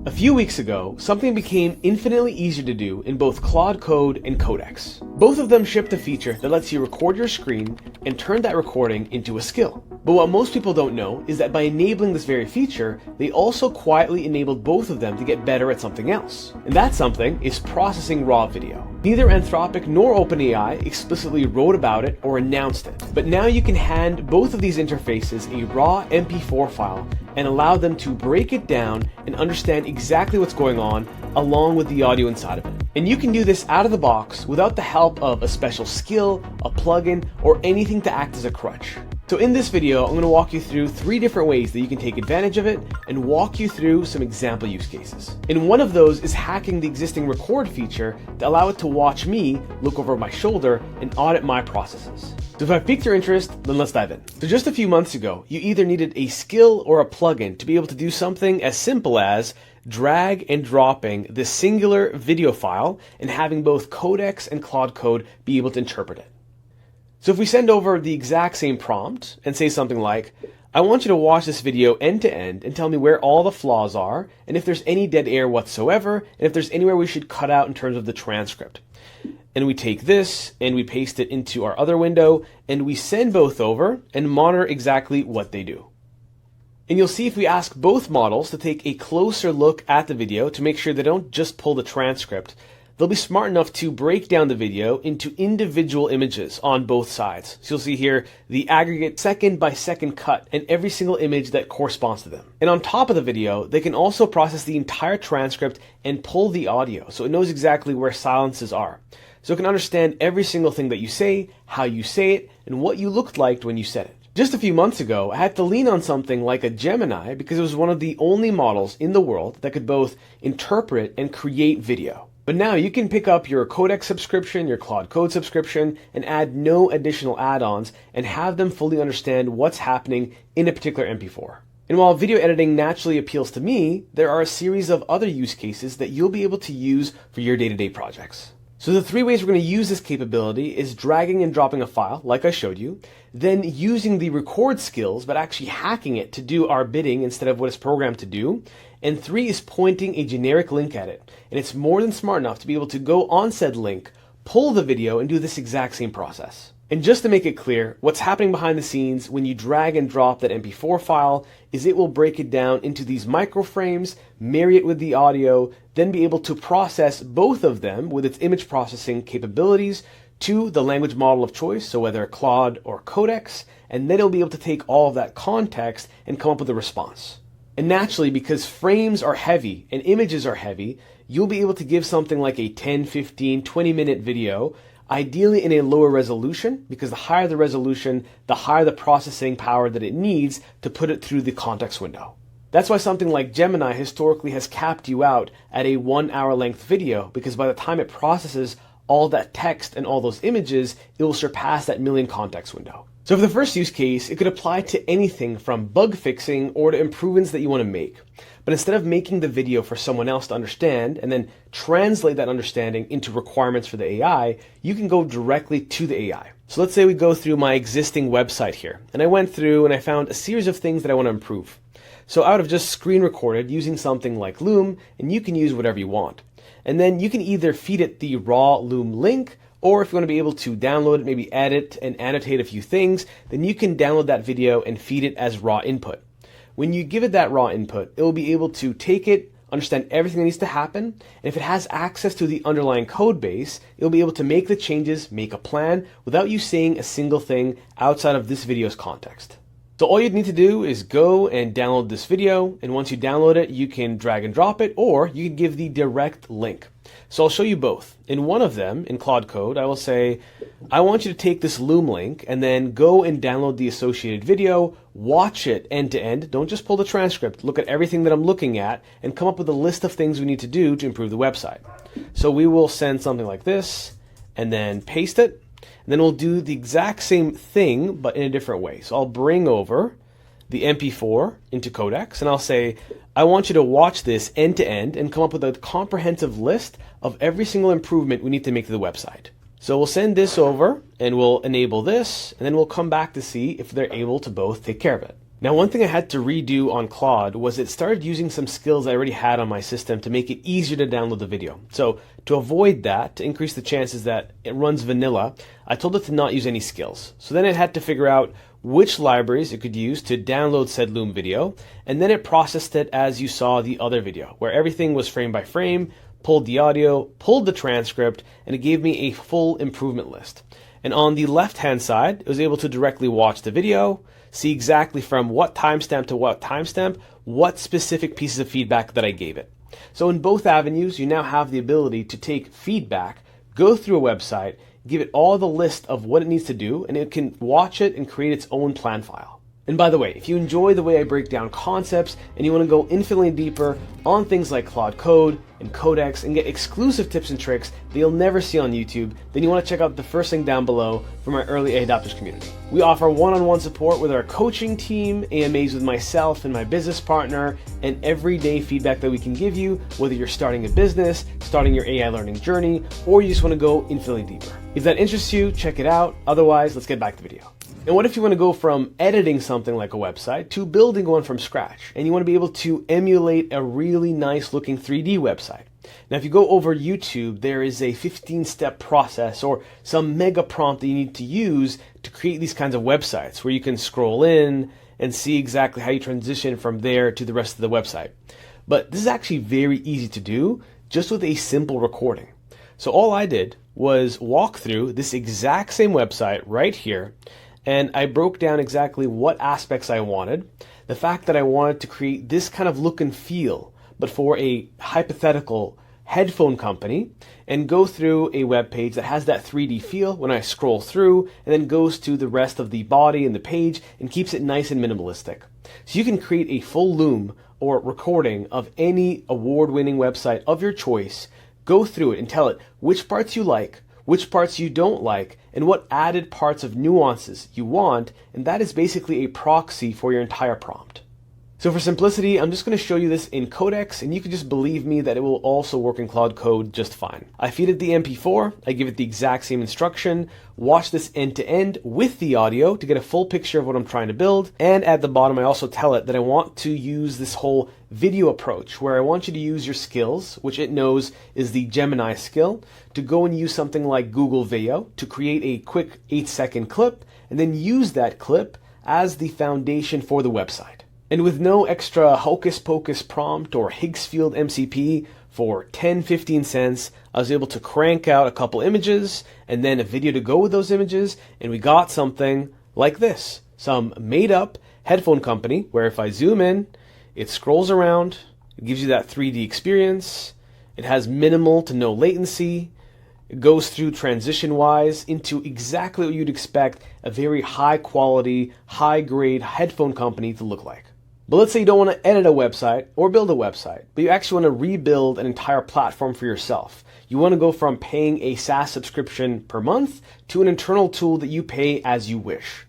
A few weeks ago, something became infinitely easier to do in both Claude Code and Codex. Both of them shipped a feature that lets you record your screen and turn that recording into a skill. But what most people don't know is that by enabling this very feature, they also quietly enabled both of them to get better at something else. And that something is processing raw video. Neither Anthropic nor OpenAI explicitly wrote about it or announced it. But now you can hand both of these interfaces a raw MP4 file and allow them to break it down and understand exactly what's going on along with the audio inside of it. And you can do this out of the box without the help of a special skill, a plugin, or anything to act as a crutch. So in this video, I'm going to walk you through 3 different ways that you can take advantage of it and walk you through some example use cases. And one of those is hacking the existing record feature to allow it to watch me look over my shoulder and audit my processes. So if I've piqued your interest, then let's dive in. So just a few months ago, you either needed a skill or a plugin to be able to do something as simple as drag and dropping this singular video file and having both Codex and Claude Code be able to interpret it. So if we send over the exact same prompt and say something like, I want you to watch this video end to end and tell me where all the flaws are and if there's any dead air whatsoever and if there's anywhere we should cut out in terms of the transcript. And we take this and we paste it into our other window and we send both over and monitor exactly what they do. And you'll see if we ask both models to take a closer look at the video to make sure they don't just pull the transcript, they'll be smart enough to break down the video into individual images on both sides. So you'll see here the aggregate second by second cut and every single image that corresponds to them. And on top of the video, they can also process the entire transcript and pull the audio so it knows exactly where silences are. So it can understand every single thing that you say, how you say it, and what you looked like when you said it. Just a few months ago, I had to lean on something like a Gemini because it was one of the only models in the world that could both interpret and create video. But now you can pick up your Codex subscription, your Claude Code subscription, and add no additional add-ons and have them fully understand what's happening in a particular MP4. And while video editing naturally appeals to me, there are a series of other use cases that you'll be able to use for your day-to-day projects. So the 3 ways we're going to use this capability is dragging and dropping a file, like I showed you, then using the record skills, but actually hacking it to do our bidding instead of what it's programmed to do, and 3 is pointing a generic link at it. And it's more than smart enough to be able to go on said link, pull the video, and do this exact same process. And just to make it clear, what's happening behind the scenes when you drag and drop that MP4 file is it will break it down into these microframes, marry it with the audio, then be able to process both of them with its image processing capabilities to the language model of choice, so whether Claude or Codex, and then it'll be able to take all of that context and come up with a response. And naturally, because frames are heavy and images are heavy, you'll be able to give something like a 10, 15, 20-minute video, ideally in a lower resolution, because the higher the resolution, the higher the processing power that it needs to put it through the context window. That's why something like Gemini historically has capped you out at a 1-hour length video, because by the time it processes all that text and all those images, it will surpass that million context window. So for the first use case, it could apply to anything from bug fixing or to improvements that you want to make. But instead of making the video for someone else to understand and then translate that understanding into requirements for the AI, you can go directly to the AI. So let's say we go through my existing website here, and I went through and I found a series of things that I want to improve. So I would have just screen recorded using something like Loom, and you can use whatever you want. And then you can either feed it the raw Loom link, or if you want to be able to download it, maybe edit and annotate a few things, then you can download that video and feed it as raw input. When you give it that raw input, it will be able to take it, understand everything that needs to happen, and if it has access to the underlying code base, it'll be able to make the changes, make a plan, without you saying a single thing outside of this video's context. So all you'd need to do is go and download this video, and once you download it, you can drag and drop it, or you can give the direct link. So I'll show you both. In one of them, in Claude Code, I will say, I want you to take this Loom link and then go and download the associated video, watch it end to end, don't just pull the transcript, look at everything that I'm looking at, and come up with a list of things we need to do to improve the website. So we will send something like this, and then paste it, and then we'll do the exact same thing, but in a different way. So I'll bring over the MP4 into Codex, and I'll say, I want you to watch this end to end and come up with a comprehensive list of every single improvement we need to make to the website. So we'll send this over, and we'll enable this, and then we'll come back to see if they're able to both take care of it. Now, one thing I had to redo on Claude was it started using some skills I already had on my system to make it easier to download the video. So to avoid that, to increase the chances that it runs vanilla, I told it to not use any skills. So then it had to figure out which libraries it could use to download said Loom video, and then it processed it as you saw the other video, where everything was frame by frame, pulled the audio, pulled the transcript, and it gave me a full improvement list. And on the left-hand side, it was able to directly watch the video, see exactly from what timestamp to what timestamp, what specific pieces of feedback that I gave it. So in both avenues, you now have the ability to take feedback, go through a website, give it all the list of what it needs to do, and it can watch it and create its own plan file. And by the way, if you enjoy the way I break down concepts and you want to go infinitely deeper on things like Claude Code and Codex and get exclusive tips and tricks that you'll never see on YouTube, then you want to check out the first link down below from our early adopters community. We offer one-on-one support with our coaching team, AMAs with myself and my business partner, and everyday feedback that we can give you, whether you're starting a business, starting your AI learning journey, or you just want to go infinitely deeper. If that interests you, check it out. Otherwise, let's get back to the video. And what if you want to go from editing something like a website to building one from scratch, and you want to be able to emulate a really nice looking 3D website? Now, if you go over YouTube, there is a 15-step process or some mega prompt that you need to use to create these kinds of websites where you can scroll in and see exactly how you transition from there to the rest of the website. But this is actually very easy to do just with a simple recording. So all I did was walk through this exact same website right here, and I broke down exactly what aspects I wanted, the fact that I wanted to create this kind of look and feel, but for a hypothetical headphone company, and go through a web page that has that 3D feel when I scroll through, and then goes to the rest of the body and the page and keeps it nice and minimalistic. So you can create a full Loom or recording of any award-winning website of your choice, go through it and tell it which parts you like, which parts you don't like, and what added parts of nuances you want, and that is basically a proxy for your entire prompt. So for simplicity, I'm just going to show you this in Codex, and you can just believe me that it will also work in Claude Code just fine. I feed it the MP4, I give it the exact same instruction, watch this end to end with the audio to get a full picture of what I'm trying to build, and at the bottom I also tell it that I want to use this whole video approach where I want you to use your skills, which it knows is the Gemini skill, to go and use something like Google Video to create a quick 8-second clip, and then use that clip as the foundation for the website. And with no extra hocus pocus prompt or Higgsfield MCP, for 10-15 cents, I was able to crank out a couple images and then a video to go with those images, and we got something like this. Some made up headphone company where if I zoom in, it scrolls around, it gives you that 3D experience, it has minimal to no latency, it goes through transition-wise into exactly what you'd expect a very high-quality, high-grade headphone company to look like. But let's say you don't want to edit a website or build a website, but you actually want to rebuild an entire platform for yourself. You want to go from paying a SaaS subscription per month to an internal tool that you pay as you wish.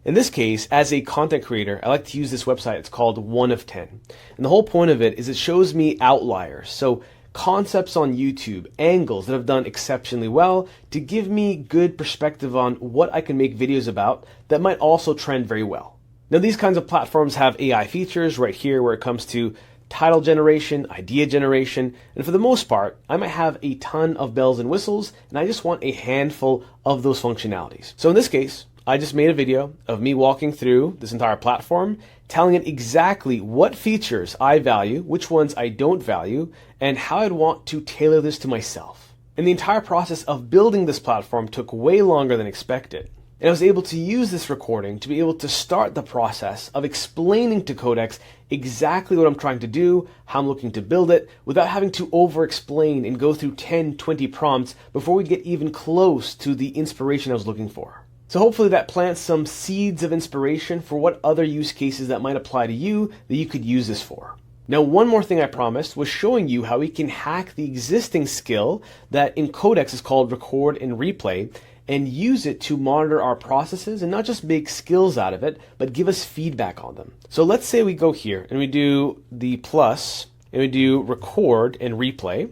In this case, as a content creator, I like to use this website. It's called 1 of 10. And the whole point of it is it shows me outliers. So concepts on YouTube, angles that have done exceptionally well to give me good perspective on what I can make videos about that might also trend very well. Now, these kinds of platforms have AI features right here where it comes to title generation, idea generation, and for the most part, I might have a ton of bells and whistles, and I just want a handful of those functionalities. So in this case, I just made a video of me walking through this entire platform, telling it exactly what features I value, which ones I don't value, and how I'd want to tailor this to myself. And the entire process of building this platform took way longer than expected. And I was able to use this recording to be able to start the process of explaining to Codex exactly what I'm trying to do, how I'm looking to build it, without having to over-explain and go through 10, 20 prompts before we get even close to the inspiration I was looking for. So hopefully that plants some seeds of inspiration for what other use cases that might apply to you that you could use this for. Now, one more thing I promised was showing you how we can hack the existing skill that in Codex is called record and replay, and use it to monitor our processes and not just make skills out of it, but give us feedback on them. So let's say we go here and we do the plus and we do record and replay.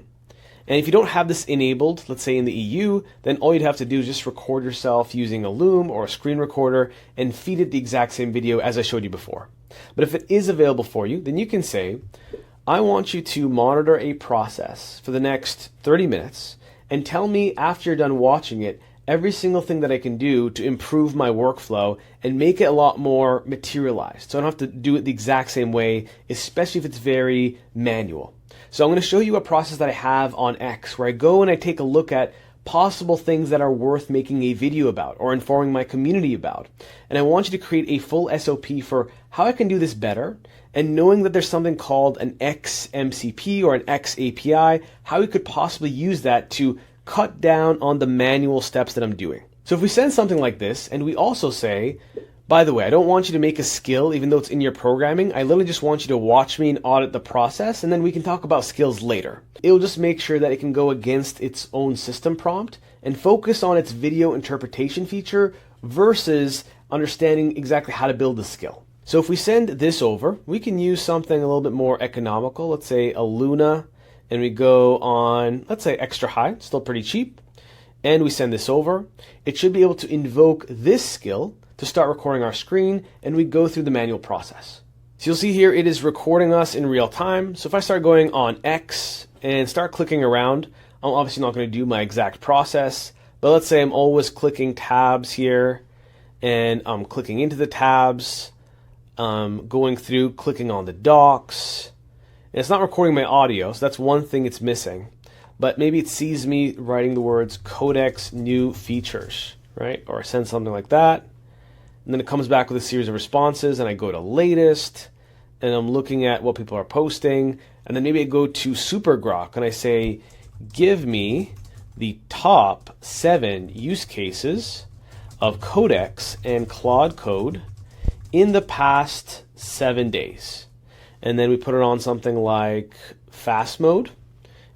And if you don't have this enabled, let's say in the EU, then all you'd have to do is just record yourself using a Loom or a screen recorder and feed it the exact same video as I showed you before. But if it is available for you, then you can say, I want you to monitor a process for the next 30 minutes and tell me after you're done watching it every single thing that I can do to improve my workflow and make it a lot more materialized. So I don't have to do it the exact same way, especially if it's very manual. So I'm going to show you a process that I have on X where I go and I take a look at possible things that are worth making a video about or informing my community about. And I want you to create a full SOP for how I can do this better, and knowing that there's something called an XMCP or an X API, how we could possibly use that to cut down on the manual steps that I'm doing. So if we send something like this and we also say, by the way, I don't want you to make a skill even though it's in your programming. I literally just want you to watch me and audit the process, and then we can talk about skills later. It'll just make sure that it can go against its own system prompt and focus on its video interpretation feature versus understanding exactly how to build the skill. So if we send this over, we can use something a little bit more economical. Let's say a Luna, and we go on, let's say extra high, still pretty cheap. And we send this over. It should be able to invoke this skill to start recording our screen, and we go through the manual process. So you'll see here it is recording us in real time. So if I start going on X and start clicking around, I'm obviously not going to do my exact process, but let's say I'm always clicking tabs here, and I'm clicking into the tabs, going through, clicking on the docs. And it's not recording my audio, so that's one thing it's missing. But maybe it sees me writing the words Codex new features, right? Or I send something like that. And then it comes back with a series of responses, and I go to latest, and I'm looking at what people are posting. And then maybe I go to Super Grok and I say, give me the top 7 use cases of Codex and Claude code in the past 7 days. And then we put it on something like fast mode,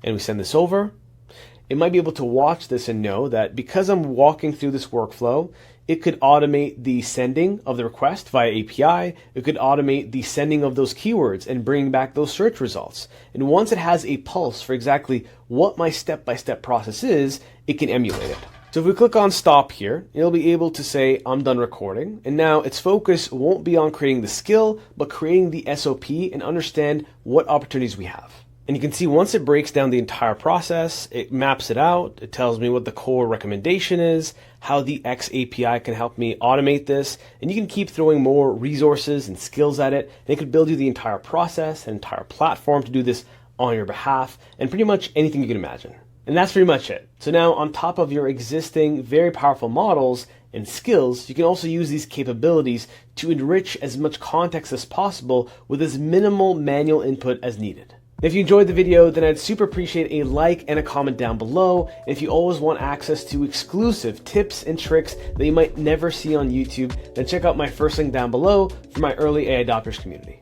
and we send this over. It might be able to watch this and know that because I'm walking through this workflow, it could automate the sending of the request via API. It could automate the sending of those keywords and bring back those search results. And once it has a pulse for exactly what my step-by-step process is, it can emulate it. So if we click on stop here, it'll be able to say, I'm done recording. And now its focus won't be on creating the skill, but creating the SOP and understand what opportunities we have. And you can see once it breaks down the entire process, it maps it out. It tells me what the core recommendation is, how the X API can help me automate this. And you can keep throwing more resources and skills at it. And it could build you the entire process, an entire platform to do this on your behalf, and pretty much anything you can imagine. And that's pretty much it. So now on top of your existing very powerful models and skills, you can also use these capabilities to enrich as much context as possible with as minimal manual input as needed. If you enjoyed the video, then I'd super appreciate a like and a comment down below. And if you always want access to exclusive tips and tricks that you might never see on YouTube, then check out my first link down below for my early AI adopters community.